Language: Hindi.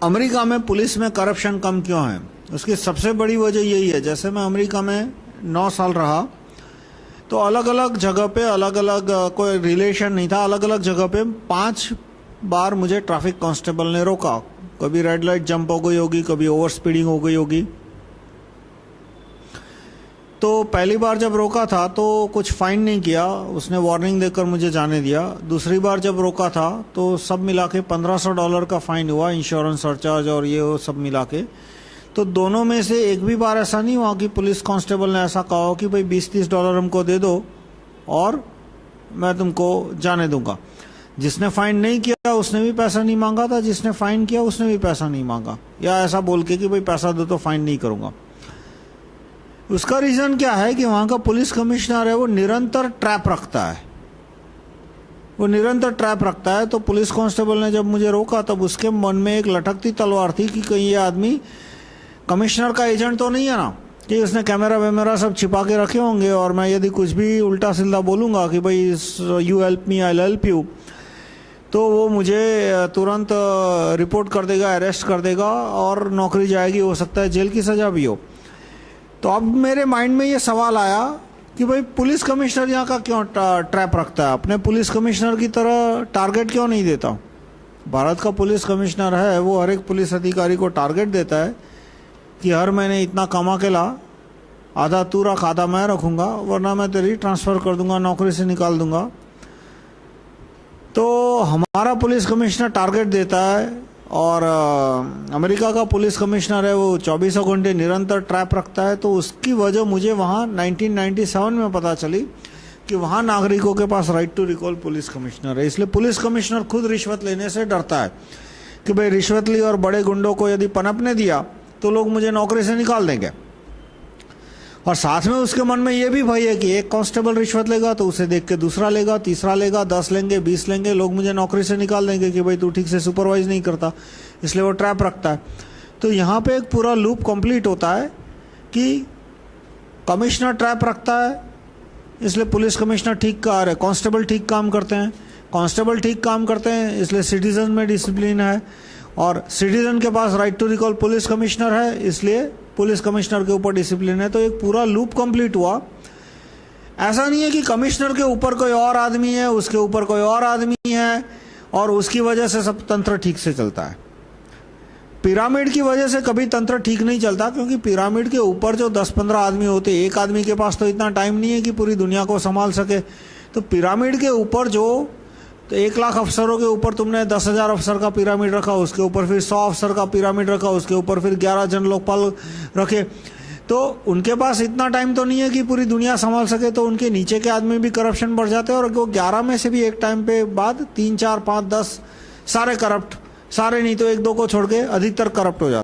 अमेरिका में पुलिस में करप्शन कम क्यों है? उसकी सबसे बड़ी वजह यही है, जैसे मैं अमेरिका में 9 साल रहा तो अलग अलग जगह पे अलग अलग कोई रिलेशन नहीं था, अलग अलग जगह पे 5 बार मुझे ट्रैफिक कांस्टेबल ने रोका। कभी रेड लाइट जंप हो गई होगी, कभी ओवर स्पीडिंग हो गई होगी। तो पहली बार जब रोका था तो कुछ फाइन नहीं किया, उसने वार्निंग देकर मुझे जाने दिया। दूसरी बार जब रोका था तो सब मिला के $1500 का फाइन हुआ, इंश्योरेंस सरचार्ज और ये वो सब मिला के। तो दोनों में से एक भी बार ऐसा नहीं हुआ कि पुलिस कांस्टेबल ने ऐसा कहा कि भाई $20-30 हमको दे दो और मैं तुमको जाने दूंगा। जिसने फाइन नहीं किया उसने भी पैसा नहीं मांगा था, जिसने फाइन किया उसने भी पैसा नहीं मांगा, या ऐसा बोल के कि भाई पैसा दो तो फाइन नहीं करूंगा। उसका रीजन क्या है कि वहां का पुलिस कमिश्नर है वो निरंतर ट्रैप रखता है, वो निरंतर ट्रैप रखता है। तो पुलिस कांस्टेबल ने जब मुझे रोका तब उसके मन में एक लटकती तलवार थी कि कहीं ये आदमी कमिश्नर का एजेंट तो नहीं है ना, कि उसने कैमरा वैमरा सब छिपा के रखे होंगे और मैं यदि कुछ भी उल्टा सीधा बोलूंगा कि भाई you help me I help you, तो वो मुझे तुरंत रिपोर्ट कर देगा, अरेस्ट कर देगा और नौकरी जाएगी, हो सकता है जेल की सजा भी हो। तो अब मेरे माइंड में ये सवाल आया कि भाई पुलिस कमिश्नर यहाँ का क्यों ट्रैप रखता है, अपने पुलिस कमिश्नर की तरह टारगेट क्यों नहीं देता? भारत का पुलिस कमिश्नर है वो हर एक पुलिस अधिकारी को टारगेट देता है कि हर महीने इतना कमा के ला, आधा तू रख आधा मैं रखूंगा, वरना मैं तेरी ट्रांसफर कर दूंगा, नौकरी से निकाल दूंगा। तो हमारा पुलिस कमिश्नर टारगेट देता है और अमेरिका का पुलिस कमिश्नर है वो 24 घंटे निरंतर ट्रैप रखता है। तो उसकी वजह मुझे वहाँ 1997 में पता चली कि वहाँ नागरिकों के पास right to recall police commissioner है। इसलिए पुलिस कमिश्नर खुद रिश्वत लेने से डरता है कि भाई रिश्वत ली और बड़े गुंडों को यदि पनपने दिया तो लोग मुझे नौकरी से निकाल देंगे। और साथ में उसके मन में ये भी भय है कि एक कांस्टेबल रिश्वत लेगा तो उसे देख के दूसरा लेगा, तीसरा लेगा, 10 लेंगे, 20 लेंगे, लोग मुझे नौकरी से निकाल देंगे कि भाई तू ठीक से सुपरवाइज नहीं करता, इसलिए वो ट्रैप रखता है। तो यहाँ पे एक पूरा लूप कंप्लीट होता है कि कमिश्नर ट्रैप रखता है इसलिए पुलिस कमिश्नर ठीक कांस्टेबल ठीक काम करते हैं, कांस्टेबल ठीक काम करते हैं इसलिए सिटीजन में डिसिप्लिन है, और सिटीजन के पास right to recall police commissioner है इसलिए पुलिस कमिश्नर के ऊपर डिसिप्लिन है। तो एक पूरा लूप कंप्लीट हुआ। ऐसा नहीं है कि कमिश्नर के ऊपर कोई और आदमी है, उसके ऊपर कोई और आदमी है और उसकी वजह से सब तंत्र ठीक से चलता है। पिरामिड की वजह से कभी तंत्र ठीक नहीं चलता, क्योंकि पिरामिड के ऊपर जो 10-15 आदमी होते, एक आदमी के पास तो इतना टाइम नहीं है कि पूरी दुनिया को संभाल सके। तो पिरामिड के ऊपर जो 1 लाख अफसरों के ऊपर तुमने 10,000 अफसर का पिरामिड रखा, उसके ऊपर फिर 100 अफसर का पिरामिड रखा, उसके ऊपर फिर 11 जन लोकपाल रखे, तो उनके पास इतना टाइम तो नहीं है कि पूरी दुनिया संभाल सके। तो उनके नीचे के आदमी भी करप्शन बढ़ जाते हैं और वो 11 में से भी एक टाइम पे बाद 3, 4, 5, 10 सारे करप्ट, सारे नहीं तो 1-2 को छोड़ के अधिकतर करप्ट हो जाते हैं।